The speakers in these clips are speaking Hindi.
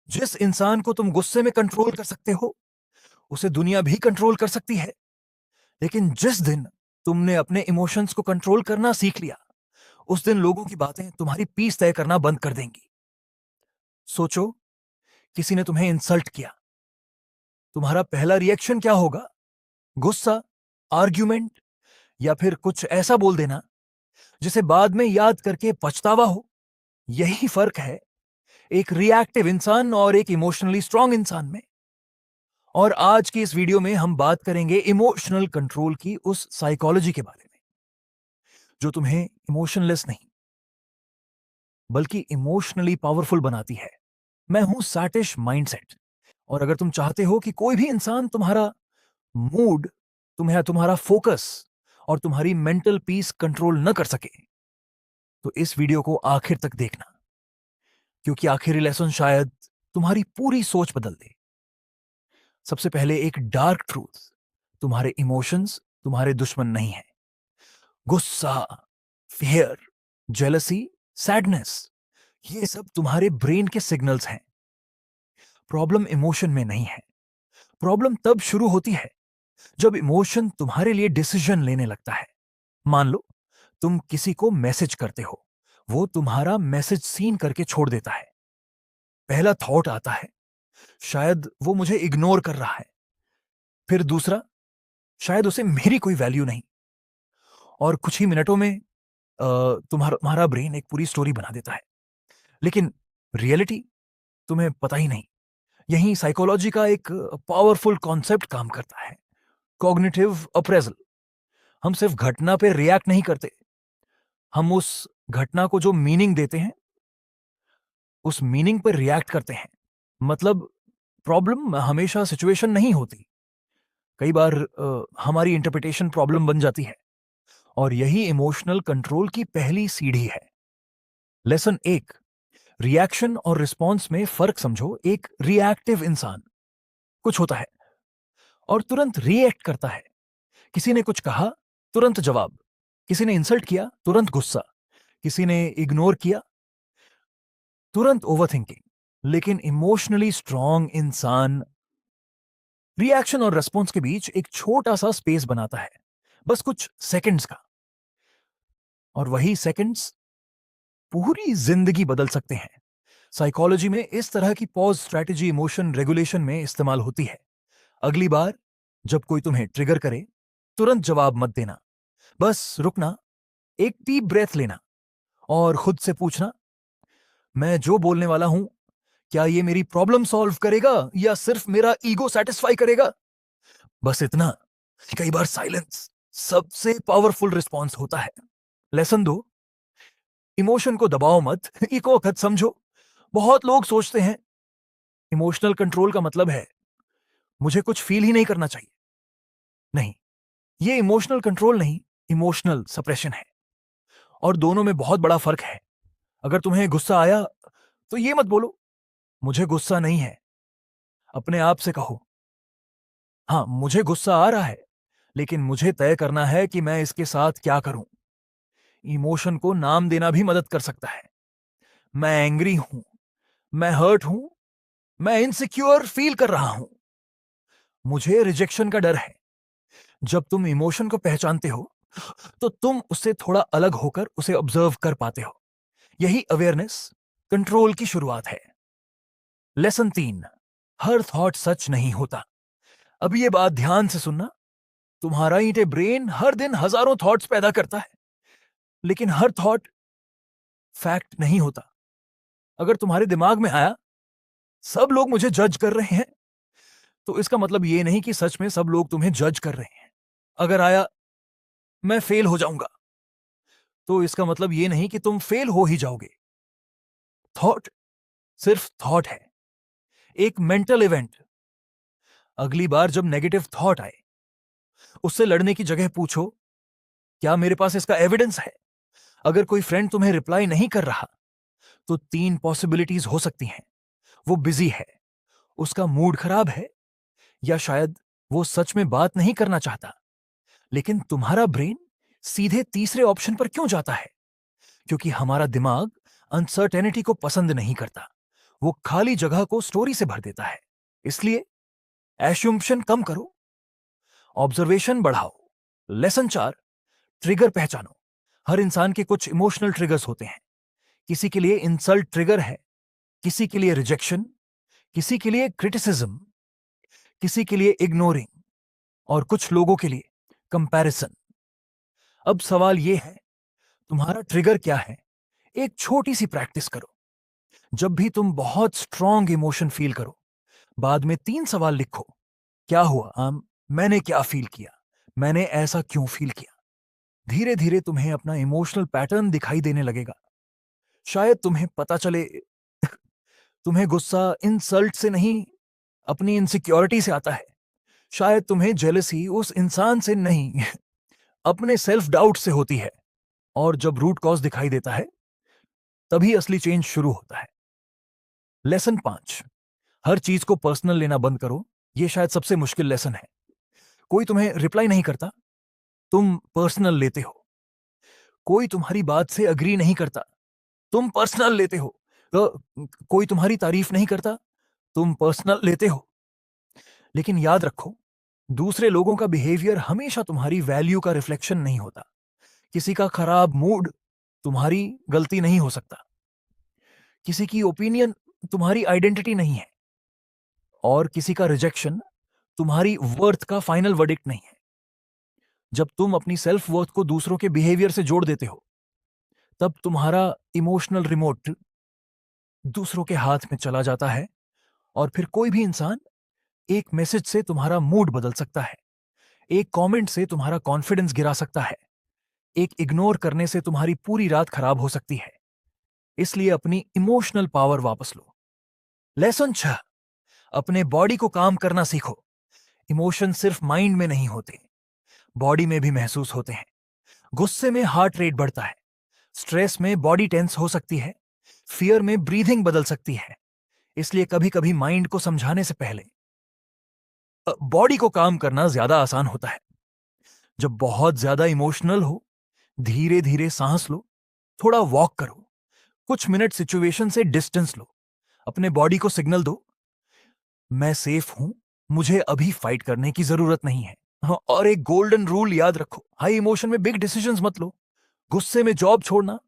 जिस इंसान को तुम गुस्से में कंट्रोल कर सकते हो, उसे दुनिया भी कंट्रोल कर सकती है। लेकिन जिस दिन तुमने अपने इमोशंस को कंट्रोल करना सीख लिया, उस दिन लोगों की बातें तुम्हारी पीस तय करना बंद कर देंगी। सोचो, किसी ने तुम्हें इंसल्ट किया, तुम्हारा पहला रिएक्शन क्या होगा? गुस्सा, आर्ग्यूमेंट, या फिर कुछ ऐसा बोल देना जिसे बाद में याद करके पछतावा हो? यही फर्क है एक रिएक्टिव इंसान और एक इमोशनली स्ट्रांग इंसान में। और आज की इस वीडियो में हम बात करेंगे इमोशनल कंट्रोल की उस साइकोलॉजी के बारे में जो तुम्हें इमोशनलेस नहीं बल्कि इमोशनली पावरफुल बनाती है। मैं हूं सैटिश माइंडसेट, और अगर तुम चाहते हो कि कोई भी इंसान तुम्हारा मूड, तुम्हारा फोकस और तुम्हारी मेंटल पीस कंट्रोल न कर सके, तो इस वीडियो को आखिर तक देखना, क्योंकि आखिरी लेसन शायद तुम्हारी पूरी सोच बदल दे। सबसे पहले एक डार्क ट्रूथ: तुम्हारे इमोशंस तुम्हारे दुश्मन नहीं है। गुस्सा, फियर, जेलसी, सैडनेस, ये सब तुम्हारे ब्रेन के सिग्नल्स हैं। प्रॉब्लम इमोशन में नहीं है। प्रॉब्लम तब शुरू होती है जब इमोशन तुम्हारे लिए डिसीजन लेने लगता है। मान लो तुम किसी को मैसेज करते हो, वो तुम्हारा मैसेज सीन करके छोड़ देता है। पहला थॉट आता है, शायद वो मुझे इग्नोर कर रहा है। फिर दूसरा, शायद उसे मेरी कोई वैल्यू नहीं। और कुछ ही मिनटों में तुम्हारा ब्रेन एक पूरी स्टोरी बना देता है। लेकिन रियलिटी तुम्हें पता ही नहीं। यही साइकोलॉजी का एक पावरफुल कॉन्सेप्ट काम करता है: कॉग्निटिव अप्रेजल। हम सिर्फ घटना पे रिएक्ट नहीं करते, हम उस घटना को जो मीनिंग देते हैं, उस मीनिंग पर रिएक्ट करते हैं। मतलब प्रॉब्लम हमेशा सिचुएशन नहीं होती। कई बार हमारी इंटरप्रिटेशन प्रॉब्लम बन जाती है, और यही इमोशनल कंट्रोल की पहली सीढ़ी है। लेसन एक: रिएक्शन और रिस्पॉन्स में फर्क समझो। एक रिएक्टिव इंसान कुछ होता है और तुरंत रिएक्ट करता है। किसी ने कुछ कहा, तुरंत जवाब। किसी ने इंसल्ट किया, तुरंत गुस्सा। किसी ने इग्नोर किया, तुरंत ओवरथिंकिंग। लेकिन इमोशनली स्ट्रांग इंसान रिएक्शन और रेस्पॉन्स के बीच एक छोटा सा स्पेस बनाता है, बस कुछ सेकंड्स का। और वही सेकंड्स पूरी जिंदगी बदल सकते हैं। साइकोलॉजी में इस तरह की पॉज स्ट्रेटेजी इमोशन रेगुलेशन में इस्तेमाल होती है। अगली बार जब कोई तुम्हें ट्रिगर करे, तुरंत जवाब मत देना। बस रुकना, एक डीप ब्रेथ लेना और खुद से पूछना, मैं जो बोलने वाला हूं, क्या ये मेरी प्रॉब्लम सॉल्व करेगा या सिर्फ मेरा ईगो सेटिस्फाई करेगा? बस इतना। कई बार साइलेंस सबसे पावरफुल रिस्पॉन्स होता है। लेसन दो: इमोशन को दबाओ मत, इको खत समझो। बहुत लोग सोचते हैं इमोशनल कंट्रोल का मतलब है मुझे कुछ फील ही नहीं करना चाहिए। नहीं, ये इमोशनल कंट्रोल नहीं, इमोशनल सप्रेशन है। और दोनों में बहुत बड़ा फर्क है। अगर तुम्हें गुस्सा आया, तो ये मत बोलो मुझे गुस्सा नहीं है। अपने आप से कहो, हाँ मुझे गुस्सा आ रहा है, लेकिन मुझे तय करना है कि मैं इसके साथ क्या करूं। इमोशन को नाम देना भी मदद कर सकता है। मैं एंग्री हूं, मैं हर्ट हूं, मैं इनसिक्योर फील कर रहा हूं, मुझे रिजेक्शन का डर है। जब तुम इमोशन को पहचानते हो, तो तुम उससे थोड़ा अलग होकर उसे ऑब्जर्व कर पाते हो। यही अवेयरनेस कंट्रोल की शुरुआत है। लेसन तीन: हर थॉट सच नहीं होता। अब ये बात ध्यान से सुनना। तुम्हारा ईंटे ब्रेन हर दिन हजारों थॉट्स पैदा करता है, लेकिन हर थॉट फैक्ट नहीं होता। अगर तुम्हारे दिमाग में आया, सब लोग मुझे जज कर रहे हैं, तो इसका मतलब ये नहीं कि सच में सब लोग तुम्हें जज कर रहे हैं। अगर आया, मैं फेल हो जाऊंगा, तो इसका मतलब ये नहीं कि तुम फेल हो ही जाओगे। थॉट सिर्फ थॉट है, एक मेंटल इवेंट। अगली बार जब नेगेटिव थॉट आए, उससे लड़ने की जगह पूछो, क्या मेरे पास इसका एविडेंस है? अगर कोई फ्रेंड तुम्हें रिप्लाई नहीं कर रहा, तो तीन पॉसिबिलिटीज हो सकती हैं: वो बिजी है, उसका मूड खराब है, या शायद वो सच में बात नहीं करना चाहता। लेकिन तुम्हारा ब्रेन सीधे तीसरे ऑप्शन पर क्यों जाता है? क्योंकि हमारा दिमाग अनसर्टेनिटी को पसंद नहीं करता। वो खाली जगह को स्टोरी से भर देता है। इसलिए एश्यूम्पशन कम करो, ऑब्जर्वेशन बढ़ाओ। लेसन 4, ट्रिगर पहचानो। हर इंसान के कुछ इमोशनल ट्रिगर्स होते हैं। किसी के लिए इंसल्ट ट्रिगर है, किसी के लिए रिजेक्शन, किसी के लिए क्रिटिसिज्म, किसी के लिए इग्नोरिंग, और कुछ लोगों के लिए कंपैरिजन। अब सवाल यह है, तुम्हारा ट्रिगर क्या है? एक छोटी सी प्रैक्टिस करो। जब भी तुम बहुत स्ट्रांग इमोशन फील करो, बाद में 3 सवाल लिखो। क्या हुआ? मैंने क्या फील किया? मैंने ऐसा क्यों फील किया? धीरे धीरे तुम्हें अपना इमोशनल पैटर्न दिखाई देने लगेगा। शायद तुम्हें पता चले तुम्हें गुस्सा इंसल्ट से नहीं, अपनी इनसिक्योरिटी से आता है। शायद तुम्हें जेलसी उस इंसान से नहीं, अपने सेल्फ डाउट से होती है। और जब रूट कॉज दिखाई देता है, तभी असली चेंज शुरू होता है। लेसन 5, हर चीज को पर्सनल लेना बंद करो। यह शायद सबसे मुश्किल लेसन है। कोई तुम्हें रिप्लाई नहीं करता, तुम पर्सनल लेते हो। कोई तुम्हारी बात से अग्री नहीं करता, तुम पर्सनल लेते हो। कोई तुम्हारी तारीफ नहीं करता, तुम पर्सनल लेते हो। लेकिन याद रखो, दूसरे लोगों का बिहेवियर हमेशा तुम्हारी वैल्यू का रिफ्लेक्शन नहीं होता। किसी का खराब मूड तुम्हारी गलती नहीं हो सकता। किसी की ओपिनियन तुम्हारी आइडेंटिटी नहीं है, और किसी का रिजेक्शन तुम्हारी वर्थ का फाइनल वर्डिक्ट नहीं है। जब तुम अपनी सेल्फ वर्थ को दूसरों के बिहेवियर से जोड़ देते हो, तब तुम्हारा इमोशनल रिमोट दूसरों के हाथ में चला जाता है। और फिर कोई भी इंसान एक मैसेज से तुम्हारा मूड बदल सकता है, एक कमेंट से तुम्हारा कॉन्फिडेंस गिरा सकता है, एक इग्नोर करने से तुम्हारी पूरी रात खराब हो सकती है। इसलिए अपनी इमोशनल पावर वापस लो। लेसन 6, अपने बॉडी को काम करना सीखो। इमोशन सिर्फ माइंड में नहीं होते, बॉडी में भी महसूस होते हैं। गुस्से में हार्ट रेट बढ़ता है, स्ट्रेस में बॉडी टेंस हो सकती है, फियर में ब्रीथिंग बदल सकती है। इसलिए कभी कभी माइंड को समझाने से पहले बॉडी को काम करना ज्यादा आसान होता है। जब बहुत ज्यादा इमोशनल हो, धीरे धीरे सांस लो, थोड़ा वॉक करो, कुछ मिनट सिचुएशन से डिस्टेंस लो। अपने बॉडी को सिग्नल दो, मैं सेफ हूं, मुझे अभी फाइट करने की जरूरत नहीं है। हाँ, और एक गोल्डन रूल याद रखो, हाई इमोशन में बिग डिसीजंस मत लो। गुस्से में जॉब छोड़ना,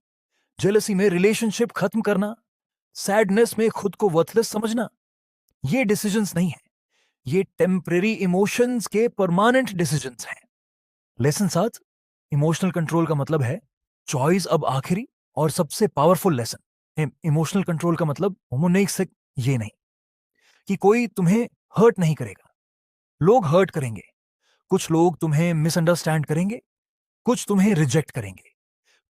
जेलसी में रिलेशनशिप खत्म करना, सैडनेस में खुद को वर्थलेस समझना, ये डिसीजंस नहीं है, ये टेम्परेरी इमोशंस के परमानेंट डिसीजंस हैं। लेसन 7, इमोशनल कंट्रोल का मतलब है चॉइस। अब आखिरी और सबसे पावरफुल लेसन, इमोशनल कंट्रोल का मतलब होमोनिक से ये नहीं कि कोई तुम्हें हर्ट नहीं करेगा। लोग हर्ट करेंगे, कुछ लोग तुम्हें मिसअंडरस्टैंड करेंगे, कुछ तुम्हें रिजेक्ट करेंगे,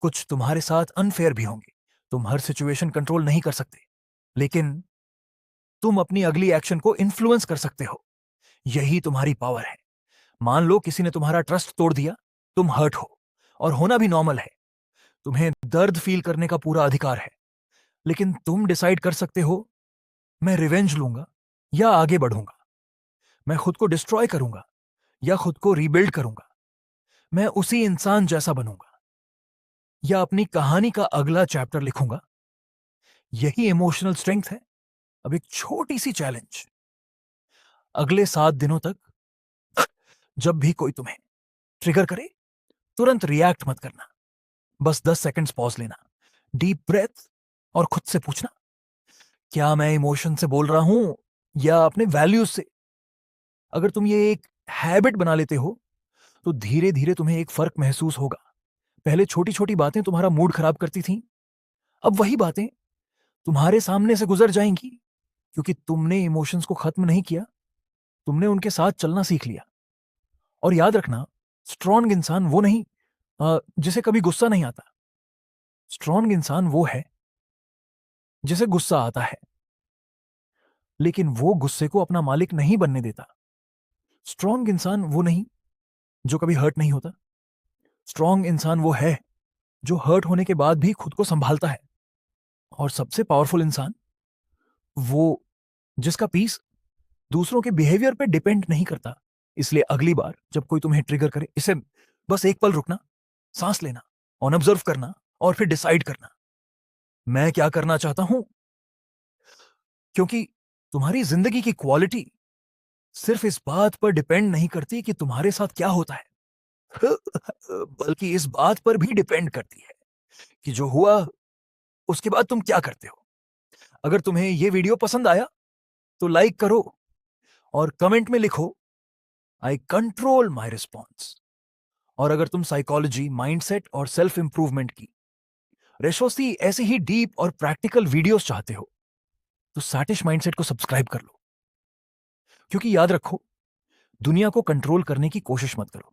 कुछ तुम्हारे साथ अनफेयर भी होंगे। तुम हर सिचुएशन कंट्रोल नहीं कर सकते, लेकिन तुम अपनी अगली एक्शन को इन्फ्लुएंस कर सकते हो। यही तुम्हारी पावर है। मान लो किसी ने तुम्हारा ट्रस्ट तोड़ दिया, तुम हर्ट हो, और होना भी नॉर्मल है। तुम्हें दर्द फील करने का पूरा अधिकार है, लेकिन तुम डिसाइड कर सकते हो, मैं रिवेंज लूंगा या आगे बढ़ूंगा, मैं खुद को डिस्ट्रॉय करूंगा या खुद को रीबिल्ड करूंगा, मैं उसी इंसान जैसा बनूंगा या अपनी कहानी का अगला चैप्टर लिखूंगा। यही इमोशनल स्ट्रेंथ है। अब एक छोटी सी चैलेंज, अगले 7 दिनों तक जब भी कोई तुम्हें ट्रिगर करे, तुरंत रिएक्ट मत करना। बस 10 सेकंड्स पॉज लेना, डीप ब्रेथ, और खुद से पूछना, क्या मैं इमोशन से बोल रहा हूं या अपने वैल्यूज से? अगर तुम ये एक हैबिट बना लेते हो, तो धीरे धीरे तुम्हें एक फर्क महसूस होगा। पहले छोटी छोटी बातें तुम्हारा मूड खराब करती थीं, अब वही बातें तुम्हारे सामने से गुजर जाएंगी, क्योंकि तुमने इमोशंस को खत्म नहीं किया, तुमने उनके साथ चलना सीख लिया। और याद रखना, स्ट्रांग इंसान वो नहीं जिसे कभी गुस्सा नहीं आता। स्ट्रांग इंसान वो है जिसे गुस्सा आता है, लेकिन वो गुस्से को अपना मालिक नहीं बनने देता। स्ट्रांग इंसान वो नहीं जो कभी हर्ट नहीं होता। स्ट्रांग इंसान वो है जो हर्ट होने के बाद भी खुद को संभालता है। और सबसे पावरफुल इंसान वो जिसका पीस दूसरों के बिहेवियर पे डिपेंड नहीं करता। इसलिए अगली बार जब कोई तुम्हें ट्रिगर करे, इसे बस एक पल रुकना, सांस लेना, और ऑब्जर्व करना, और फिर डिसाइड करना, मैं क्या करना चाहता हूं। क्योंकि तुम्हारी जिंदगी की क्वालिटी सिर्फ इस बात पर डिपेंड नहीं करती कि तुम्हारे साथ क्या होता है, बल्कि इस बात पर भी डिपेंड करती है कि जो हुआ उसके बाद तुम क्या करते हो। अगर तुम्हें यह वीडियो पसंद आया तो लाइक करो और कमेंट में लिखो, आई कंट्रोल माई रिस्पॉन्स। और अगर तुम साइकोलॉजी, माइंडसेट और सेल्फ इंप्रूवमेंट की रेशोसी ऐसी ही डीप और प्रैक्टिकल वीडियोस चाहते हो तो सैटिश माइंडसेट को सब्सक्राइब कर लो। क्योंकि याद रखो, दुनिया को कंट्रोल करने की कोशिश मत करो,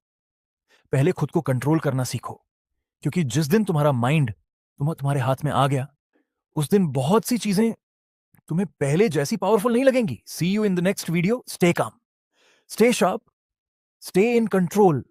पहले खुद को कंट्रोल करना सीखो। क्योंकि जिस दिन तुम्हारा माइंड तुम्हारे हाथ में आ गया, उस दिन बहुत सी चीजें तुम्हें पहले जैसी पावरफुल नहीं लगेंगी। See you in the next video. Stay calm, stay sharp, stay in control